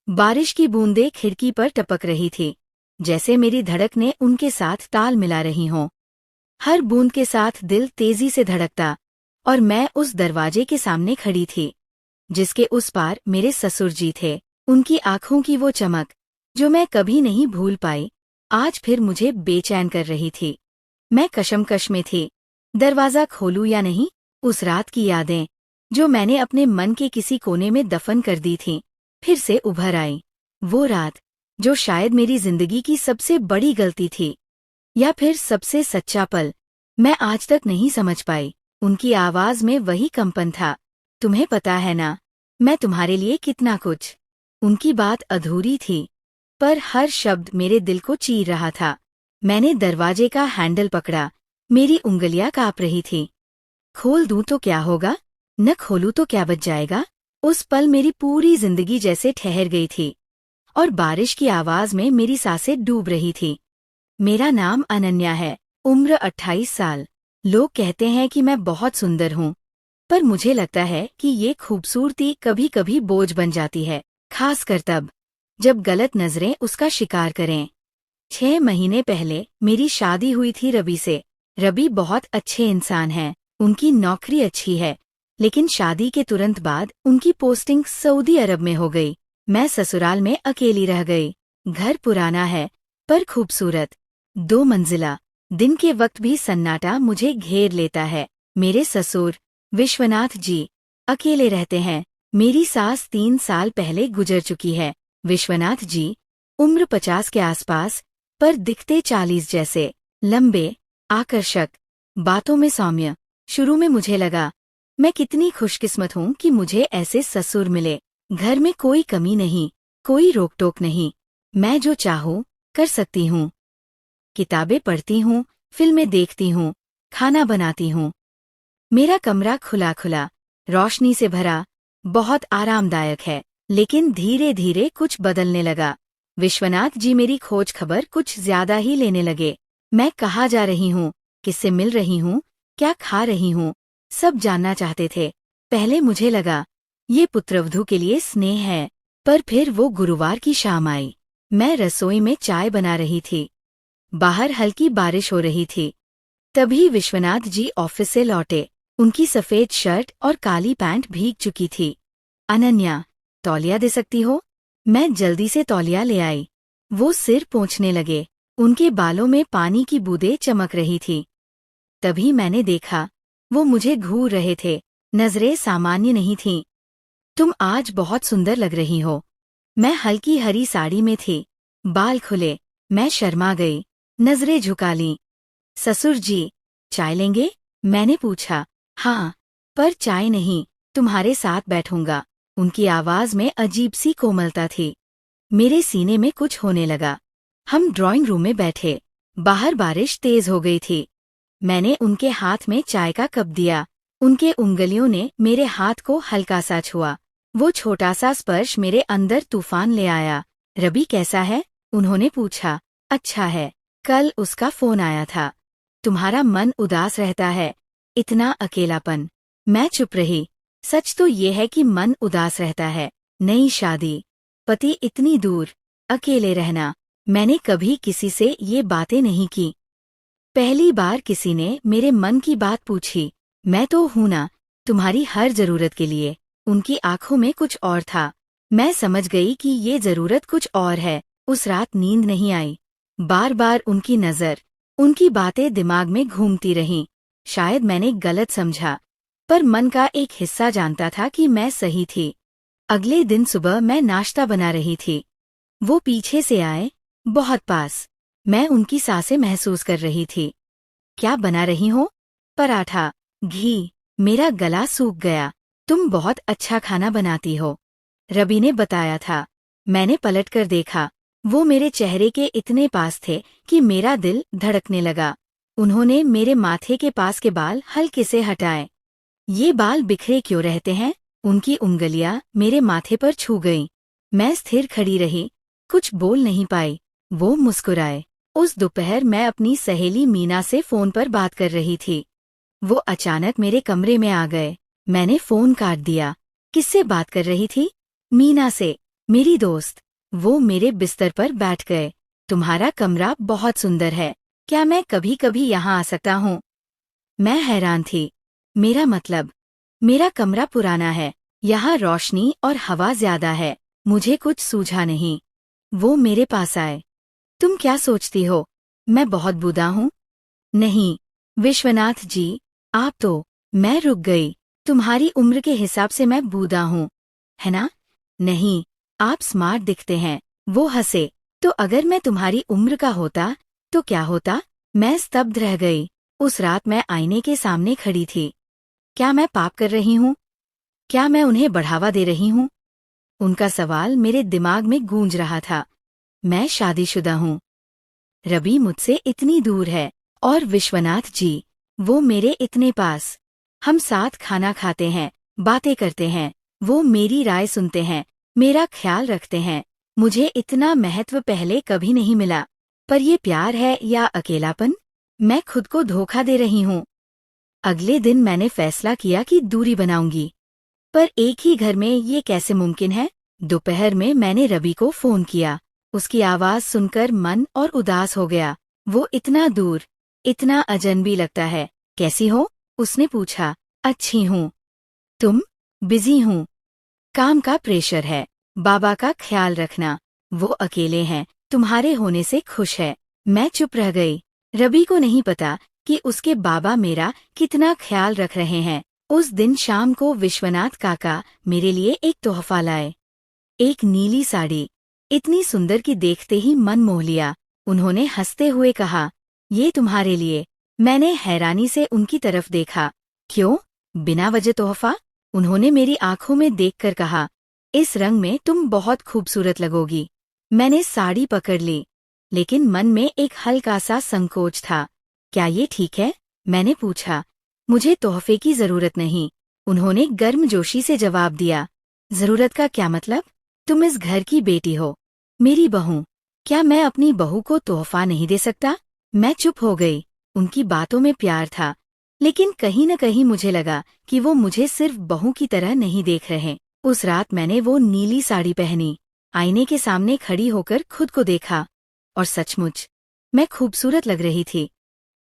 बारिश की बूंदें खिड़की पर टपक रही थी, जैसे मेरी धड़कनें उनके साथ ताल मिला रही हों। हर बूंद के साथ दिल तेजी से धड़कता, और मैं उस दरवाजे के सामने खड़ी थी, जिसके उस पार मेरे ससुर जी थे। उनकी आंखों की वो चमक, जो मैं कभी नहीं भूल पाई, आज फिर मुझे बेचैन कर रही थी। मैं कशमकश में थी, दरवाजा खोलूं या नहीं। उस रात की यादें, जो मैंने अपने मन के किसी कोने में दफन कर दी थीं, फिर से उभर आई। वो रात, जो शायद मेरी जिंदगी की सबसे बड़ी गलती थी, या फिर सबसे सच्चा पल, मैं आज तक नहीं समझ पाई। उनकी आवाज में वही कंपन था, तुम्हें पता है ना, मैं तुम्हारे लिए कितना कुछ। उनकी बात अधूरी थी, पर हर शब्द मेरे दिल को चीर रहा था। मैंने दरवाजे का हैंडल पकड़ा, मेरी उंगलियां कांप रही थीं। खोल दूं तो क्या होगा, न खोलूं तो क्या बच जाएगा। उस पल मेरी पूरी जिंदगी जैसे ठहर गई थी, और बारिश की आवाज में मेरी सांसें डूब रही थी। मेरा नाम अनन्या है, उम्र 28 साल। लोग कहते हैं कि मैं बहुत सुंदर हूँ, पर मुझे लगता है कि ये खूबसूरती कभी कभी बोझ बन जाती है, खासकर तब जब गलत नजरें उसका शिकार करें। 6 महीने पहले मेरी शादी हुई थी रवि से। रवि बहुत अच्छे इंसान हैं, उनकी नौकरी अच्छी है, लेकिन शादी के तुरंत बाद उनकी पोस्टिंग सऊदी अरब में हो गई। मैं ससुराल में अकेली रह गई। घर पुराना है, पर खूबसूरत, 2 मंजिला। दिन के वक्त भी सन्नाटा मुझे घेर लेता है। मेरे ससुर विश्वनाथ जी अकेले रहते हैं। मेरी सास 3 साल पहले गुजर चुकी है। विश्वनाथ जी उम्र 50 के आसपास, पर दिखते 40 जैसे। लंबे, आकर्षक, बातों में सौम्य। शुरू में मुझे लगा, मैं कितनी खुशकिस्मत हूँ कि मुझे ऐसे ससुर मिले। घर में कोई कमी नहीं, कोई रोक टोक नहीं, मैं जो चाहूँ कर सकती हूँ। किताबें पढ़ती हूँ, फिल्में देखती हूँ, खाना बनाती हूँ। मेरा कमरा खुला खुला, रोशनी से भरा, बहुत आरामदायक है। लेकिन धीरे धीरे कुछ बदलने लगा। विश्वनाथ जी मेरी खोज खबर कुछ ज्यादा ही लेने लगे। मैं कहाँ जा रही हूँ, किससे मिल रही हूँ, क्या खा रही हूँ, सब जानना चाहते थे। पहले मुझे लगा ये पुत्रवधू के लिए स्नेह है, पर फिर वो गुरुवार की शाम आई। मैं रसोई में चाय बना रही थी। बाहर हल्की बारिश हो रही थी। तभी विश्वनाथ जी ऑफिस से लौटे। उनकी सफेद शर्ट और काली पैंट भीग चुकी थी। अनन्या, तौलिया दे सकती हो? मैं जल्दी से तौलिया ले आई। वो सिर पोंछने लगे। उनके बालों में पानी की बूंदें चमक रही थी। तभी मैंने देखा, वो मुझे घूर रहे थे। नजरें सामान्य नहीं थीं। तुम आज बहुत सुंदर लग रही हो। मैं हल्की हरी साड़ी में थी, बाल खुले। मैं शर्मा गई, नजरें झुका लीं। ससुर जी, चाय लेंगे? मैंने पूछा। हाँ, पर चाय नहीं, तुम्हारे साथ बैठूंगा। उनकी आवाज में अजीब सी कोमलता थी। मेरे सीने में कुछ होने लगा। हम ड्राइंग रूम में बैठे। बाहर बारिश तेज हो गई थी। मैंने उनके हाथ में चाय का कप दिया। उनके उंगलियों ने मेरे हाथ को हल्का सा छुआ। वो छोटा सा स्पर्श मेरे अंदर तूफान ले आया। रवि कैसा है? उन्होंने पूछा। अच्छा है, कल उसका फोन आया था। तुम्हारा मन उदास रहता है, इतना अकेलापन। मैं चुप रही। सच तो ये है कि मन उदास रहता है। नई शादी, पति इतनी दूर, अकेले रहना। मैंने कभी किसी से ये बातें नहीं की। पहली बार किसी ने मेरे मन की बात पूछी। मैं तो हूं ना, तुम्हारी हर जरूरत के लिए। उनकी आंखों में कुछ और था। मैं समझ गई कि ये जरूरत कुछ और है। उस रात नींद नहीं आई। बार बार उनकी नजर, उनकी बातें दिमाग में घूमती रहीं। शायद मैंने गलत समझा, पर मन का एक हिस्सा जानता था कि मैं सही थी। अगले दिन सुबह मैं नाश्ता बना रही थी। वो पीछे से आए, बहुत पास। मैं उनकी सांसें महसूस कर रही थी। क्या बना रही हो? पराठा, घी। मेरा गला सूख गया। तुम बहुत अच्छा खाना बनाती हो, रवि ने बताया था। मैंने पलटकर देखा। वो मेरे चेहरे के इतने पास थे कि मेरा दिल धड़कने लगा। उन्होंने मेरे माथे के पास के बाल हल्के से हटाए। ये बाल बिखरे क्यों रहते हैं? उनकी उंगलियां मेरे माथे पर छू गईं। मैं स्थिर खड़ी रही, कुछ बोल नहीं पाई। वो मुस्कुराए। उस दोपहर मैं अपनी सहेली मीना से फोन पर बात कर रही थी। वो अचानक मेरे कमरे में आ गए। मैंने फोन काट दिया। किससे बात कर रही थी? मीना से। मेरी दोस्त, वो मेरे बिस्तर पर बैठ गए। तुम्हारा कमरा बहुत सुंदर है, क्या मैं कभी कभी यहाँ आ सकता हूँ? मैं हैरान थी। मेरा मतलब, मेरा कमरा पुराना है, यहाँ रोशनी और हवा ज्यादा है। मुझे कुछ सूझा नहीं। वो मेरे पास आए। तुम क्या सोचती हो, मैं बहुत बूढ़ा हूँ? नहीं, विश्वनाथ जी, आप तो। मैं रुक गई। तुम्हारी उम्र के हिसाब से मैं बूढ़ा हूँ, है ना? नहीं, आप स्मार्ट दिखते हैं। वो हंसे। तो अगर मैं तुम्हारी उम्र का होता तो क्या होता? मैं स्तब्ध रह गई। उस रात मैं आईने के सामने खड़ी थी। क्या मैं पाप कर रही हूँ? क्या मैं उन्हें बढ़ावा दे रही हूँ? उनका सवाल मेरे दिमाग में गूंज रहा था। मैं शादीशुदा हूँ। रवि मुझसे इतनी दूर है, और विश्वनाथ जी, वो मेरे इतने पास। हम साथ खाना खाते हैं, बातें करते हैं, वो मेरी राय सुनते हैं, मेरा ख्याल रखते हैं। मुझे इतना महत्व पहले कभी नहीं मिला। पर ये प्यार है या अकेलापन? मैं खुद को धोखा दे रही हूँ। अगले दिन मैंने फैसला किया कि दूरी बनाऊंगी। पर एक ही घर में ये कैसे मुमकिन है? दोपहर में मैंने रवि को फोन किया। उसकी आवाज सुनकर मन और उदास हो गया। वो इतना दूर, इतना अजनबी लगता है। कैसी हो? उसने पूछा। अच्छी हूँ। तुम? बिजी हूँ। काम का प्रेशर है। बाबा का ख्याल रखना। वो अकेले हैं, तुम्हारे होने से खुश है। मैं चुप रह गई। रवि को नहीं पता कि उसके बाबा मेरा कितना ख्याल रख रहे हैं। उस दिन शाम को विश्वनाथ काका मेरे लिए एक तोहफा लाए। एक नीली साड़ी, इतनी सुंदर कि देखते ही मन मोह लिया। उन्होंने हंसते हुए कहा, ये तुम्हारे लिए। मैंने हैरानी से उनकी तरफ देखा। क्यों? बिना वजह तोहफा? उन्होंने मेरी आंखों में देखकर कहा, इस रंग में तुम बहुत खूबसूरत लगोगी। मैंने साड़ी पकड़ ली, लेकिन मन में एक हल्का सा संकोच था। क्या ये ठीक है? मैंने पूछा। मुझे तोहफे की जरूरत नहीं, उन्होंने गर्मजोशी से जवाब दिया। जरूरत का क्या मतलब? तुम इस घर की बेटी हो, मेरी बहू। क्या मैं अपनी बहू को तोहफा नहीं दे सकता? मैं चुप हो गई। उनकी बातों में प्यार था, लेकिन कहीं न कहीं मुझे लगा कि वो मुझे सिर्फ बहू की तरह नहीं देख रहे। उस रात मैंने वो नीली साड़ी पहनी, आईने के सामने खड़ी होकर खुद को देखा, और सचमुच मैं खूबसूरत लग रही थी।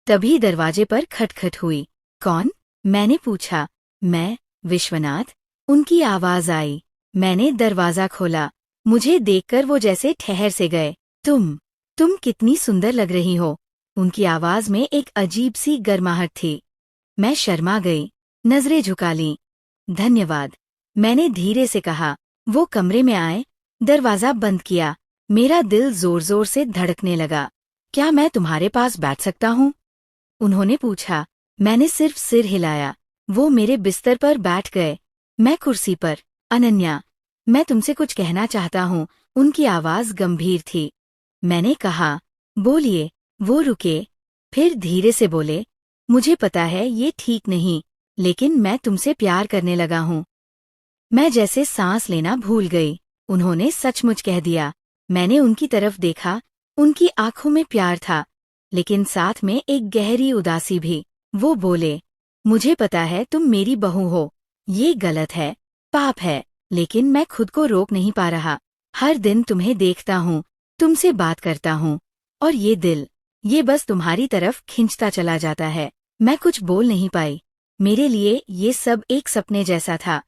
तभी दरवाजे पर खटखट हुई। कौन? मैंने पूछा। मैं, विश्वनाथ। उनकी आवाज आई। मैंने दरवाजा खोला। मुझे देखकर वो जैसे ठहर से गए। तुम कितनी सुंदर लग रही हो। उनकी आवाज में एक अजीब सी गर्माहट थी। मैं शर्मा गई, नजरें झुका लीं। धन्यवाद, मैंने धीरे से कहा। वो कमरे में आए, दरवाजा बंद किया। मेरा दिल जोर जोर से धड़कने लगा। क्या मैं तुम्हारे पास बैठ सकता हूँ? उन्होंने पूछा। मैंने सिर्फ सिर हिलाया। वो मेरे बिस्तर पर बैठ गए, मैं कुर्सी पर। अनन्या, मैं तुमसे कुछ कहना चाहता हूँ। उनकी आवाज गंभीर थी। मैंने कहा, बोलिए। वो रुके, फिर धीरे से बोले, मुझे पता है ये ठीक नहीं, लेकिन मैं तुमसे प्यार करने लगा हूँ। मैं जैसे सांस लेना भूल गई। उन्होंने सचमुच कह दिया। मैंने उनकी तरफ देखा। उनकी आंखों में प्यार था, लेकिन साथ में एक गहरी उदासी भी। वो बोले, मुझे पता है तुम मेरी बहू हो। ये गलत है, पाप है, लेकिन मैं खुद को रोक नहीं पा रहा। हर दिन तुम्हें देखता हूँ, तुमसे बात करता हूँ, और ये दिल, ये बस तुम्हारी तरफ खिंचता चला जाता है। मैं कुछ बोल नहीं पाई। मेरे लिए ये सब एक सपने जैसा था।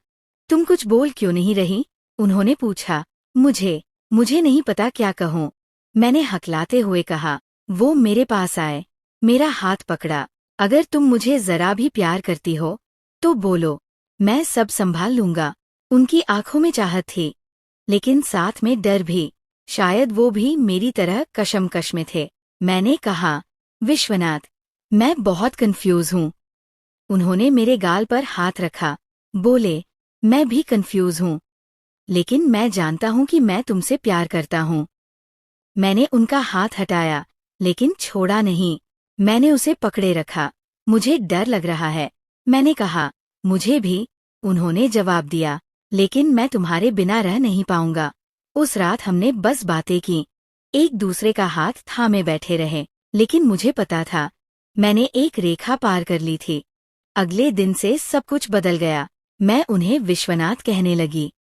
तुम कुछ बोल क्यों नहीं रही? उन्होंने पूछा। मुझे नहीं पता क्या कहूँ, मैंने हकलाते हुए कहा। वो मेरे पास आए, मेरा हाथ पकड़ा। अगर तुम मुझे जरा भी प्यार करती हो तो बोलो, मैं सब संभाल लूंगा। उनकी आंखों में चाहत थी, लेकिन साथ में डर भी। शायद वो भी मेरी तरह कशमकश में थे। मैंने कहा, विश्वनाथ, मैं बहुत कंफ्यूज हूँ। उन्होंने मेरे गाल पर हाथ रखा, बोले, मैं भी कंफ्यूज हूँ, लेकिन मैं जानता हूँ कि मैं तुमसे प्यार करता हूँ। मैंने उनका हाथ हटाया, लेकिन छोड़ा नहीं। मैंने उसे पकड़े रखा। मुझे डर लग रहा है, मैंने कहा। मुझे भी, उन्होंने जवाब दिया, लेकिन मैं तुम्हारे बिना रह नहीं पाऊंगा। उस रात हमने बस बातें की, एक दूसरे का हाथ थामे बैठे रहे, लेकिन मुझे पता था, मैंने एक रेखा पार कर ली थी। अगले दिन से सब कुछ बदल गया। मैं उन्हें विश्वनाथ कहने लगी।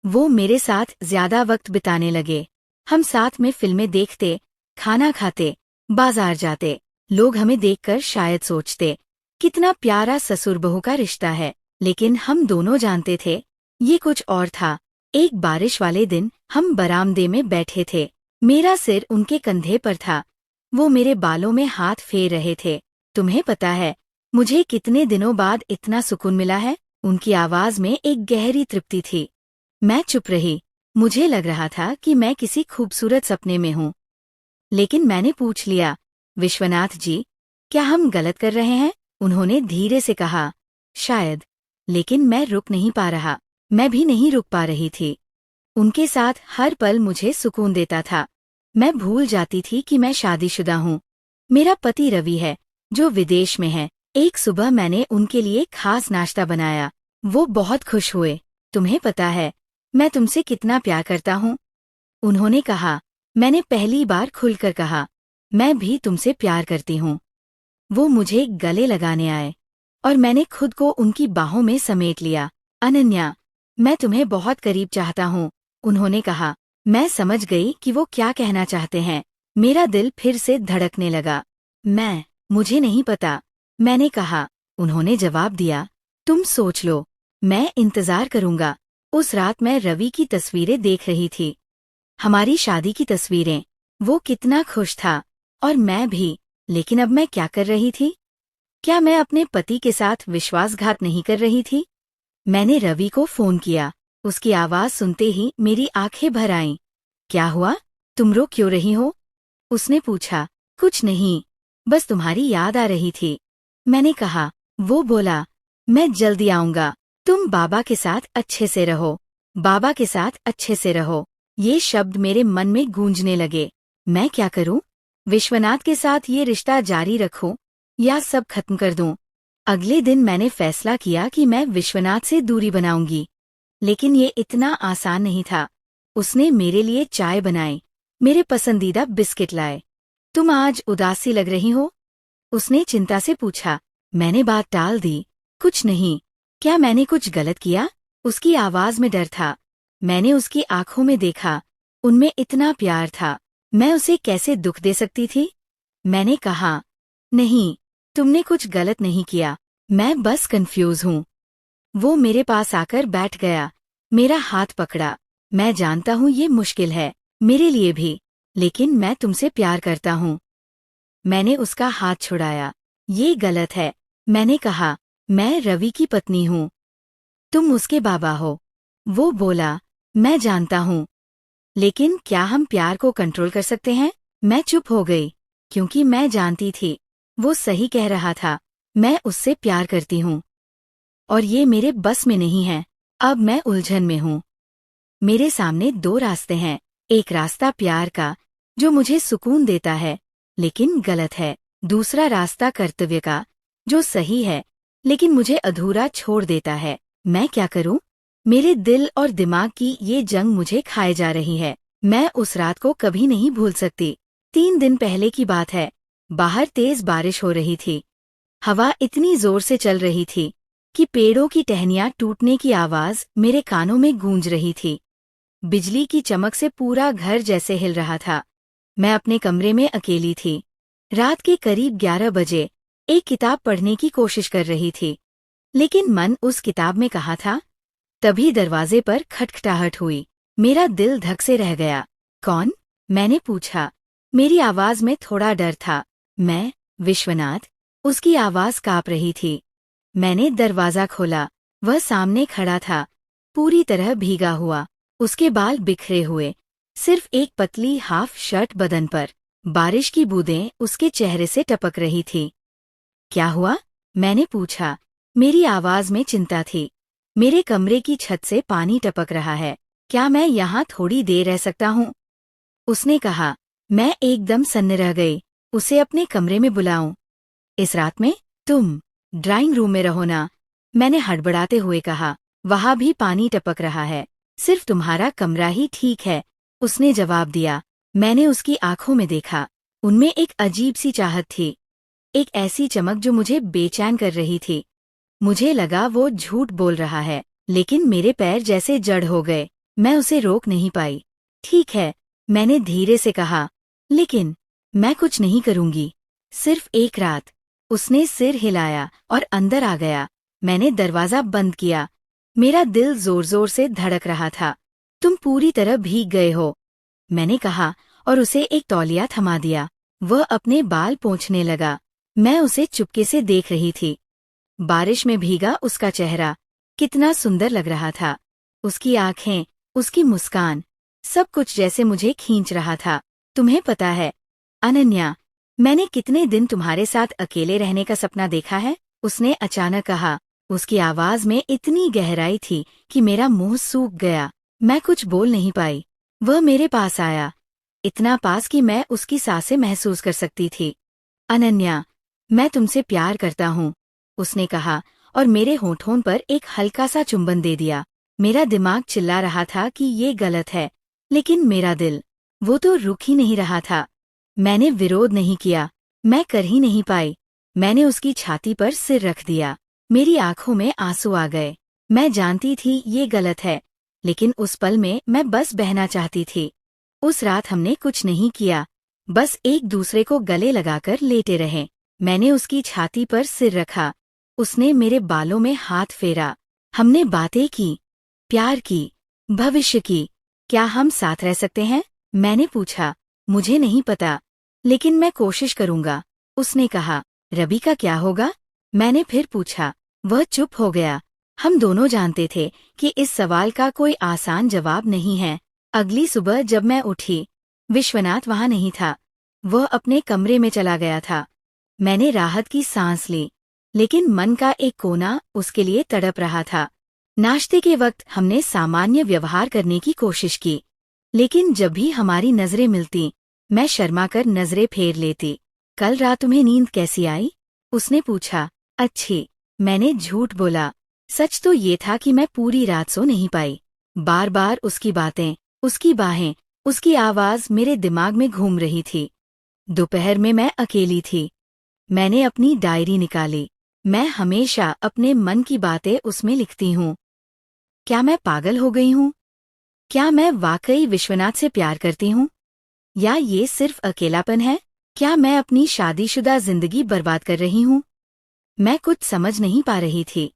वो मेरे साथ ज्यादा वक्त बिताने लगे। हम साथ में फिल्में देखते, खाना खाते, बाजार जाते। लोग हमें देखकर शायद सोचते, कितना प्यारा ससुर बहू का रिश्ता है। लेकिन हम दोनों जानते थे, ये कुछ और था। एक बारिश वाले दिन हम बरामदे में बैठे थे। मेरा सिर उनके कंधे पर था। वो मेरे बालों में हाथ फेर रहे थे। तुम्हें पता है, मुझे कितने दिनों बाद इतना सुकून मिला है? उनकी आवाज में एक गहरी तृप्ति थी। मैं चुप रही। मुझे लग रहा था कि मैं किसी खूबसूरत सपने में हूँ। लेकिन मैंने पूछ लिया, विश्वनाथ जी, क्या हम गलत कर रहे हैं? उन्होंने धीरे से कहा, शायद। लेकिन मैं रुक नहीं पा रहा। मैं भी नहीं रुक पा रही थी। उनके साथ हर पल मुझे सुकून देता था। मैं भूल जाती थी कि मैं शादीशुदा हूँ। मेरा पति रवि है, जो विदेश में है। एक सुबह मैंने उनके लिए खास नाश्ता बनाया। वो बहुत खुश हुए। तुम्हें पता है, मैं तुमसे कितना प्यार करता हूँ? उन्होंने कहा। मैंने पहली बार खुलकर कहा, मैं भी तुमसे प्यार करती हूँ। वो मुझे गले लगाने आए और मैंने खुद को उनकी बाहों में समेट लिया। अनन्या, मैं तुम्हें बहुत करीब चाहता हूँ, उन्होंने कहा। मैं समझ गई कि वो क्या कहना चाहते हैं। मेरा दिल फिर से धड़कने लगा। मुझे नहीं पता, मैंने कहा। उन्होंने जवाब दिया, तुम सोच लो, मैं इंतजार करूंगा। उस रात मैं रवि की तस्वीरें देख रही थी, हमारी शादी की तस्वीरें। वो कितना खुश था और मैं भी। लेकिन अब मैं क्या कर रही थी? क्या मैं अपने पति के साथ विश्वासघात नहीं कर रही थी? मैंने रवि को फोन किया। उसकी आवाज सुनते ही मेरी आंखें भर आईं। क्या हुआ? तुम रो क्यों रही हो? उसने पूछा। कुछ नहीं, बस तुम्हारी याद आ रही थी, मैंने कहा। वो बोला, मैं जल्दी आऊंगा। तुम बाबा के साथ अच्छे से रहो। बाबा के साथ अच्छे से रहो। ये शब्द मेरे मन में गूंजने लगे। मैं क्या करूं? विश्वनाथ के साथ ये रिश्ता जारी रखूं या सब खत्म कर दूं? अगले दिन मैंने फैसला किया कि मैं विश्वनाथ से दूरी बनाऊंगी। लेकिन ये इतना आसान नहीं था। उसने मेरे लिए चाय बनाई, मेरे पसंदीदा बिस्किट लाए। तुम आज उदासी लग रही हो? उसने चिंता से पूछा। मैंने बात टाल दी। कुछ नहीं। क्या मैंने कुछ गलत किया? उसकी आवाज में डर था। मैंने उसकी आंखों में देखा, उनमें इतना प्यार था। मैं उसे कैसे दुख दे सकती थी? मैंने कहा, नहीं, तुमने कुछ गलत नहीं किया, मैं बस कंफ्यूज हूँ। वो मेरे पास आकर बैठ गया, मेरा हाथ पकड़ा। मैं जानता हूँ ये मुश्किल है, मेरे लिए भी, लेकिन मैं तुमसे प्यार करता हूँ। मैंने उसका हाथ छुड़ाया। ये गलत है, मैंने कहा। मैं रवि की पत्नी हूँ, तुम उसके बाबा हो। वो बोला, मैं जानता हूँ, लेकिन क्या हम प्यार को कंट्रोल कर सकते हैं? मैं चुप हो गई, क्योंकि मैं जानती थी, वो सही कह रहा था। मैं उससे प्यार करती हूँ और ये मेरे बस में नहीं है। अब मैं उलझन में हूँ। मेरे सामने दो रास्ते हैं। एक रास्ता प्यार का, जो मुझे सुकून देता है, लेकिन गलत है। दूसरा रास्ता कर्तव्य का, जो सही है, लेकिन मुझे अधूरा छोड़ देता है। मैं क्या करूं? मेरे दिल और दिमाग की ये जंग मुझे खाए जा रही है। मैं उस रात को कभी नहीं भूल सकती। 3 दिन पहले की बात है। बाहर तेज बारिश हो रही थी। हवा इतनी जोर से चल रही थी कि पेड़ों की टहनियां टूटने की आवाज मेरे कानों में गूंज रही थी। बिजली की चमक से पूरा घर जैसे हिल रहा था। मैं अपने कमरे में अकेली थी। रात के करीब 11 बजे एक किताब पढ़ने की कोशिश कर रही थी, लेकिन मन उस किताब में कहाँ था। तभी दरवाजे पर खटखटाहट हुई। मेरा दिल धक से रह गया। कौन? मैंने पूछा। मेरी आवाज में थोड़ा डर था। मैं, विश्वनाथ। उसकी आवाज कांप रही थी। मैंने दरवाजा खोला। वह सामने खड़ा था, पूरी तरह भीगा हुआ। उसके बाल बिखरे हुए, सिर्फ एक पतली हाफ शर्ट बदन पर। बारिश की बूंदें उसके चेहरे से टपक रही थी। क्या हुआ? मैंने पूछा। मेरी आवाज में चिंता थी। मेरे कमरे की छत से पानी टपक रहा है। क्या मैं यहाँ थोड़ी देर रह सकता हूँ? उसने कहा। मैं एकदम सन्न रह गई। उसे अपने कमरे में बुलाऊं? इस रात में? तुम ड्राइंग रूम में रहो ना, मैंने हड़बड़ाते हुए कहा। वहाँ भी पानी टपक रहा है। सिर्फ तुम्हारा कमरा ही ठीक है, उसने जवाब दिया। मैंने उसकी आंखों में देखा। उनमें एक अजीब सी चाहत थी, एक ऐसी चमक जो मुझे बेचैन कर रही थी। मुझे लगा वो झूठ बोल रहा है, लेकिन मेरे पैर जैसे जड़ हो गए। मैं उसे रोक नहीं पाई। ठीक है, मैंने धीरे से कहा, लेकिन मैं कुछ नहीं करूंगी, सिर्फ एक रात। उसने सिर हिलाया और अंदर आ गया। मैंने दरवाजा बंद किया। मेरा दिल जोर जोर से धड़क रहा था। तुम पूरी तरह भीग गए हो, मैंने कहा और उसे एक तौलिया थमा दिया। वह अपने बाल पोंछने लगा। मैं उसे चुपके से देख रही थी। बारिश में भीगा उसका चेहरा कितना सुंदर लग रहा था। उसकी आंखें, उसकी मुस्कान, सब कुछ जैसे मुझे खींच रहा था। तुम्हें पता है अनन्या, मैंने कितने दिन तुम्हारे साथ अकेले रहने का सपना देखा है, उसने अचानक कहा। उसकी आवाज में इतनी गहराई थी कि मेरा मुंह सूख गया। मैं कुछ बोल नहीं पाई। वह मेरे पास आया, इतना पास कि मैं उसकी सांसें महसूस कर सकती थी। अनन्या, मैं तुमसे प्यार करता हूँ, उसने कहा और मेरे होठों पर एक हल्का सा चुंबन दे दिया। मेरा दिमाग चिल्ला रहा था कि ये गलत है, लेकिन मेरा दिल, वो तो रुक ही नहीं रहा था। मैंने विरोध नहीं किया, मैं कर ही नहीं पाई। मैंने उसकी छाती पर सिर रख दिया। मेरी आंखों में आंसू आ गए। मैं जानती थी ये गलत है, लेकिन उस पल में मैं बस बहना चाहती थी। उस रात हमने कुछ नहीं किया, बस एक दूसरे को गले लगाकर लेटे रहे। मैंने उसकी छाती पर सिर रखा, उसने मेरे बालों में हाथ फेरा। हमने बातें की, प्यार की, भविष्य की। क्या हम साथ रह सकते हैं, मैंने पूछा। मुझे नहीं पता, लेकिन मैं कोशिश करूंगा, उसने कहा। रवि का क्या होगा, मैंने फिर पूछा। वह चुप हो गया। हम दोनों जानते थे कि इस सवाल का कोई आसान जवाब नहीं है। अगली सुबह जब मैं उठी, विश्वनाथ वहां नहीं था। वह अपने कमरे में चला गया था। मैंने राहत की सांस ली, लेकिन मन का एक कोना उसके लिए तड़प रहा था। नाश्ते के वक्त हमने सामान्य व्यवहार करने की कोशिश की, लेकिन जब भी हमारी नजरें मिलती, मैं शर्मा कर नजरें फेर लेती। कल रात तुम्हें नींद कैसी आई, उसने पूछा। अच्छी, मैंने झूठ बोला। सच तो ये था कि मैं पूरी रात सो नहीं पाई। बार बार उसकी बातें, उसकी बाहें, उसकी आवाज मेरे दिमाग में घूम रही थी। दोपहर में मैं अकेली थी। मैंने अपनी डायरी निकाली। मैं हमेशा अपने मन की बातें उसमें लिखती हूँ। क्या मैं पागल हो गई हूँ? क्या मैं वाकई विश्वनाथ से प्यार करती हूँ, या ये सिर्फ अकेलापन है? क्या मैं अपनी शादीशुदा जिंदगी बर्बाद कर रही हूँ? मैं कुछ समझ नहीं पा रही थी।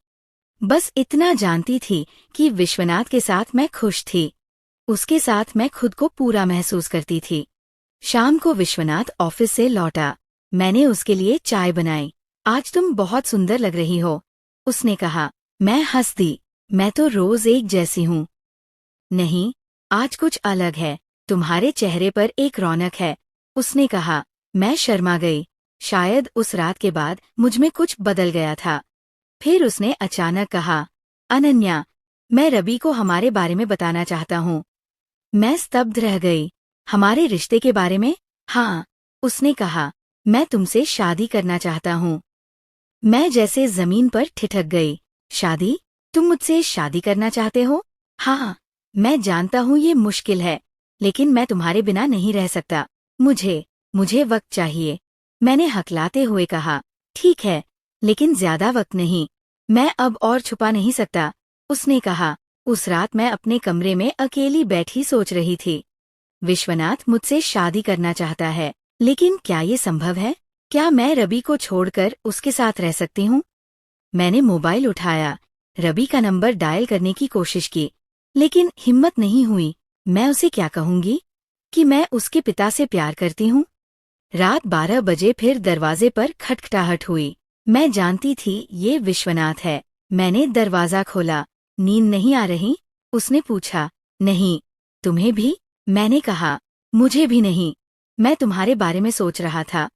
बस इतना जानती थी कि विश्वनाथ के साथ मैं खुश थी। उसके साथ मैं खुद को पूरा महसूस करती थी। शाम को विश्वनाथ ऑफिस से लौटा। मैंने उसके लिए चाय बनाई। आज तुम बहुत सुंदर लग रही हो, उसने कहा। मैं हंस दी। मैं तो रोज एक जैसी हूँ। नहीं, आज कुछ अलग है। तुम्हारे चेहरे पर एक रौनक है, उसने कहा। मैं शर्मा गई। शायद उस रात के बाद मुझमें कुछ बदल गया था। फिर उसने अचानक कहा, अनन्या, मैं रवि को हमारे बारे में बताना चाहता हूँ। मैं स्तब्ध रह गई। हमारे रिश्ते के बारे में? हाँ, उसने कहा। मैं तुमसे शादी करना चाहता हूँ। मैं जैसे जमीन पर ठिठक गई। शादी? तुम मुझसे शादी करना चाहते हो? हाँ, मैं जानता हूँ ये मुश्किल है, लेकिन मैं तुम्हारे बिना नहीं रह सकता। मुझे वक्त चाहिए, मैंने हकलाते हुए कहा। ठीक है, लेकिन ज्यादा वक्त नहीं। मैं अब और छुपा नहीं सकता, उसने कहा। उस रात मैं अपने कमरे में अकेली बैठी सोच रही थी। विश्वनाथ मुझसे शादी करना चाहता है, लेकिन क्या ये संभव है? क्या मैं रवि को छोड़कर उसके साथ रह सकती हूँ? मैंने मोबाइल उठाया, रवि का नंबर डायल करने की कोशिश की, लेकिन हिम्मत नहीं हुई। मैं उसे क्या कहूंगी कि मैं उसके पिता से प्यार करती हूँ? रात 12 बजे फिर दरवाजे पर खटखटाहट हुई। मैं जानती थी ये विश्वनाथ है। मैंने दरवाजा खोला। नींद नहीं आ रही, उसने पूछा। नहीं, तुम्हें भी, मैंने कहा। मुझे भी नहीं, मैं तुम्हारे बारे में सोच रहा था,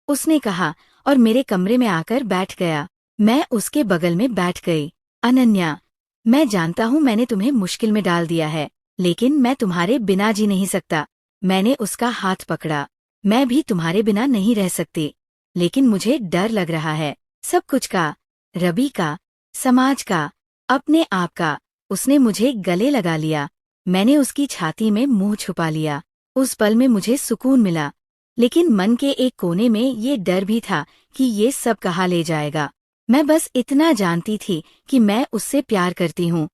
उसने कहा और मेरे कमरे में आकर बैठ गया। मैं उसके बगल में बैठ गई। अनन्या, मैं जानता हूँ मैंने तुम्हें मुश्किल में डाल दिया है, लेकिन मैं तुम्हारे बिना जी नहीं सकता। मैंने उसका हाथ पकड़ा। मैं भी तुम्हारे बिना नहीं रह सकती, लेकिन मुझे डर लग रहा है, सब कुछ का, रवि का, समाज का, अपने आप का। उसने मुझे गले लगा लिया। मैंने उसकी छाती में मुंह छुपा लिया। उस पल में मुझे सुकून मिला, लेकिन मन के एक कोने में ये डर भी था कि ये सब कहाँ ले जाएगा। मैं बस इतना जानती थी कि मैं उससे प्यार करती हूँ,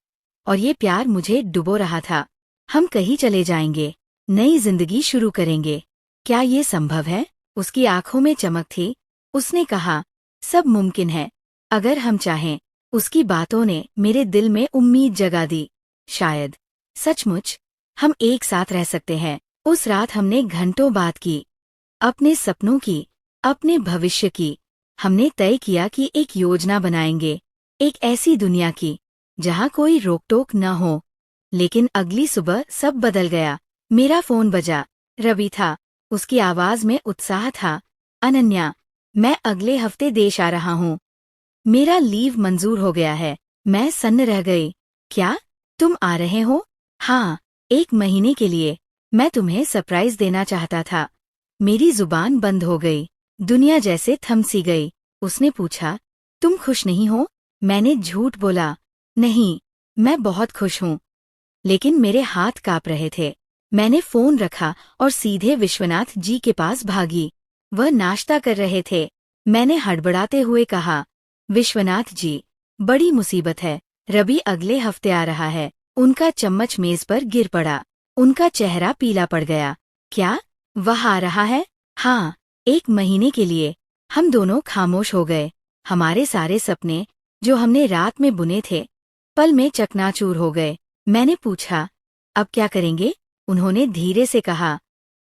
और ये प्यार मुझे डुबो रहा था। हम कहीं चले जाएंगे, नई जिंदगी शुरू करेंगे। क्या ये संभव है? उसकी आंखों में चमक थी। उसने कहा, सब मुमकिन है, अगर हम चाहें। उसकी बातों ने मेरे दिल में उम्मीद जगा दी। शायद सचमुच हम एक साथ रह सकते हैं। उस रात हमने घंटों बात की, अपने सपनों की, अपने भविष्य की। हमने तय किया कि एक योजना बनाएंगे, एक ऐसी दुनिया की जहां कोई रोक टोक न हो। लेकिन अगली सुबह सब बदल गया। मेरा फोन बजा। रवि था। उसकी आवाज में उत्साह था। अनन्या, मैं अगले हफ्ते देश आ रहा हूँ। मेरा लीव मंजूर हो गया है। मैं सन्न रह गई। क्या, तुम आ रहे हो? हाँ, 1 महीने के लिए। मैं तुम्हें सरप्राइज देना चाहता था। मेरी जुबान बंद हो गई। दुनिया जैसे थम सी गई। उसने पूछा, तुम खुश नहीं हो? मैंने झूठ बोला, नहीं, मैं बहुत खुश हूँ। लेकिन मेरे हाथ कांप रहे थे। मैंने फोन रखा और सीधे विश्वनाथ जी के पास भागी। वह नाश्ता कर रहे थे। मैंने हड़बड़ाते हुए कहा, विश्वनाथ जी, बड़ी मुसीबत है। रवि अगले हफ्ते आ रहा है। उनका चम्मच मेज पर गिर पड़ा। उनका चेहरा पीला पड़ गया। क्या, वह आ रहा है? हाँ, 1 महीने के लिए। हम दोनों खामोश हो गए। हमारे सारे सपने जो हमने रात में बुने थे, पल में चकनाचूर हो गए। मैंने पूछा, अब क्या करेंगे? उन्होंने धीरे से कहा,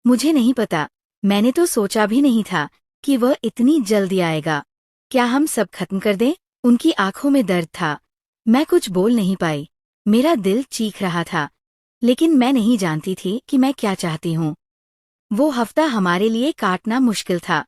मुझे नहीं पता। मैंने तो सोचा भी नहीं था कि वह इतनी जल्दी आएगा। क्या हम सब खत्म कर दें? उनकी आंखों में दर्द था। मैं कुछ बोल नहीं पाई। मेरा दिल चीख रहा था, लेकिन मैं नहीं जानती थी कि मैं क्या चाहती हूँ। वो हफ्ता हमारे लिए काटना मुश्किल था।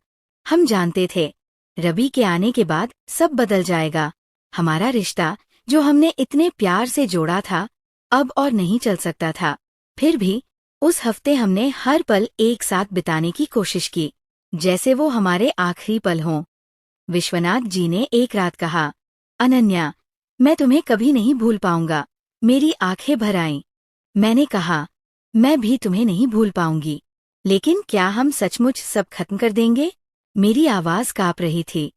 हम जानते थे, रवि के आने के बाद सब बदल जाएगा। हमारा रिश्ता, जो हमने इतने प्यार से जोड़ा था, अब और नहीं चल सकता था। फिर भी उस हफ्ते हमने हर पल एक साथ बिताने की कोशिश की, जैसे वो हमारे आखिरी पल हों। विश्वनाथ जी ने एक रात कहा, अनन्या, मैं तुम्हें कभी नहीं भूल पाऊंगा। मेरी आंखें भर आईं। मैंने कहा, मैं भी तुम्हें नहीं भूल पाऊंगी। लेकिन क्या हम सचमुच सब खत्म कर देंगे? मेरी आवाज कांप रही थी।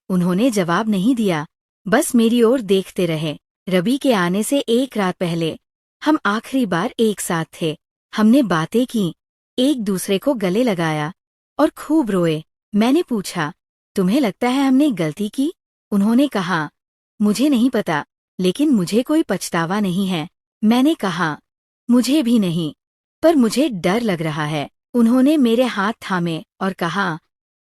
उन्होंने जवाब नहीं दिया, बस मेरी ओर देखते रहे। रवि के आने से एक रात पहले हम आखिरी बार एक साथ थे। हमने बातें की, एक दूसरे को गले लगाया और खूब रोए। मैंने पूछा, तुम्हें लगता है हमने गलती की? उन्होंने कहा, मुझे नहीं पता, लेकिन मुझे कोई पछतावा नहीं है। मैंने कहा, मुझे भी नहीं, पर मुझे डर लग रहा है। उन्होंने मेरे हाथ थामे और कहा,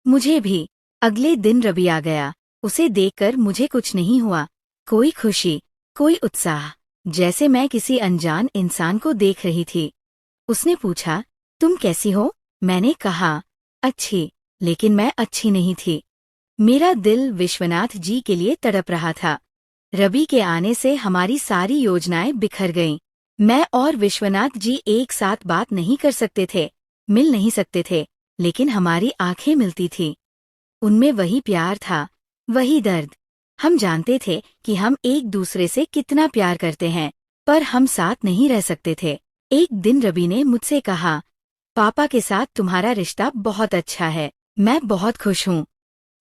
मुझे भी। अगले दिन रवि आ गया। उसे देखकर मुझे कुछ नहीं हुआ। कोई खुशी, कोई उत्साह, जैसे मैं किसी अनजान इंसान को देख रही थी। उसने पूछा, तुम कैसी हो? मैंने कहा, अच्छी, लेकिन मैं अच्छी नहीं थी। मेरा दिल विश्वनाथ जी के लिए तड़प रहा था। रवि के आने से हमारी सारी योजनाएं बिखर गईं। मैं और विश्वनाथ जी एक साथ बात नहीं कर सकते थे, मिल नहीं सकते थे, लेकिन हमारी आंखें मिलती थीं। उनमें वही प्यार था, वही दर्द। हम जानते थे कि हम एक दूसरे से कितना प्यार करते हैं, पर हम साथ नहीं रह सकते थे। एक दिन रवि ने मुझसे कहा, पापा के साथ तुम्हारा रिश्ता बहुत अच्छा है। मैं बहुत खुश हूँ।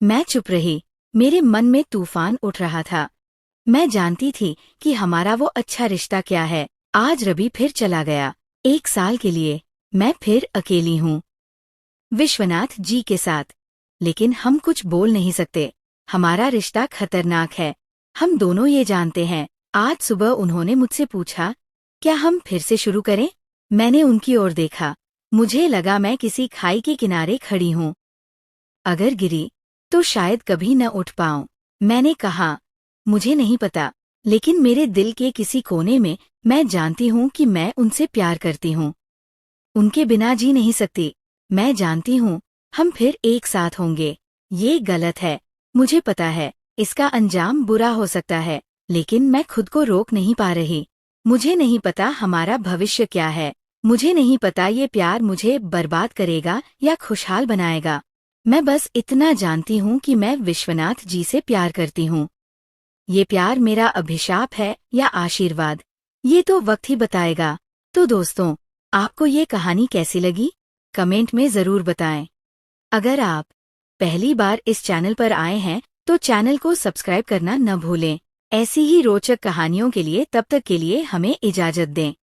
मैं चुप रही। मेरे मन में तूफान उठ रहा था। मैं जानती थी कि हमारा वो अच्छा रिश्ता क्या है। आज रवि फिर चला गया, 1 साल के लिए। मैं फिर अकेली हूँ, विश्वनाथ जी के साथ। लेकिन हम कुछ बोल नहीं सकते। हमारा रिश्ता खतरनाक है, हम दोनों ये जानते हैं। आज सुबह उन्होंने मुझसे पूछा, क्या हम फिर से शुरू करें? मैंने उनकी ओर देखा। मुझे लगा मैं किसी खाई के किनारे खड़ी हूँ। अगर गिरी तो शायद कभी न उठ पाऊं। मैंने कहा, मुझे नहीं पता, लेकिन मेरे दिल के किसी कोने में मैं जानती हूँ कि मैं उनसे प्यार करती हूँ। उनके बिना जी नहीं सकती। मैं जानती हूँ हम फिर एक साथ होंगे। ये गलत है, मुझे पता है। इसका अंजाम बुरा हो सकता है, लेकिन मैं खुद को रोक नहीं पा रही। मुझे नहीं पता हमारा भविष्य क्या है। मुझे नहीं पता ये प्यार मुझे बर्बाद करेगा या खुशहाल बनाएगा। मैं बस इतना जानती हूँ कि मैं विश्वनाथ जी से प्यार करती हूँ। ये प्यार मेरा अभिशाप है या आशीर्वाद, ये तो वक्त ही बताएगा। तो दोस्तों, आपको ये कहानी कैसी लगी? कमेंट में ज़रूर बताएं। अगर आप पहली बार इस चैनल पर आए हैं तो चैनल को सब्सक्राइब करना न भूलें। ऐसी ही रोचक कहानियों के लिए तब तक के लिए हमें इजाज़त दें।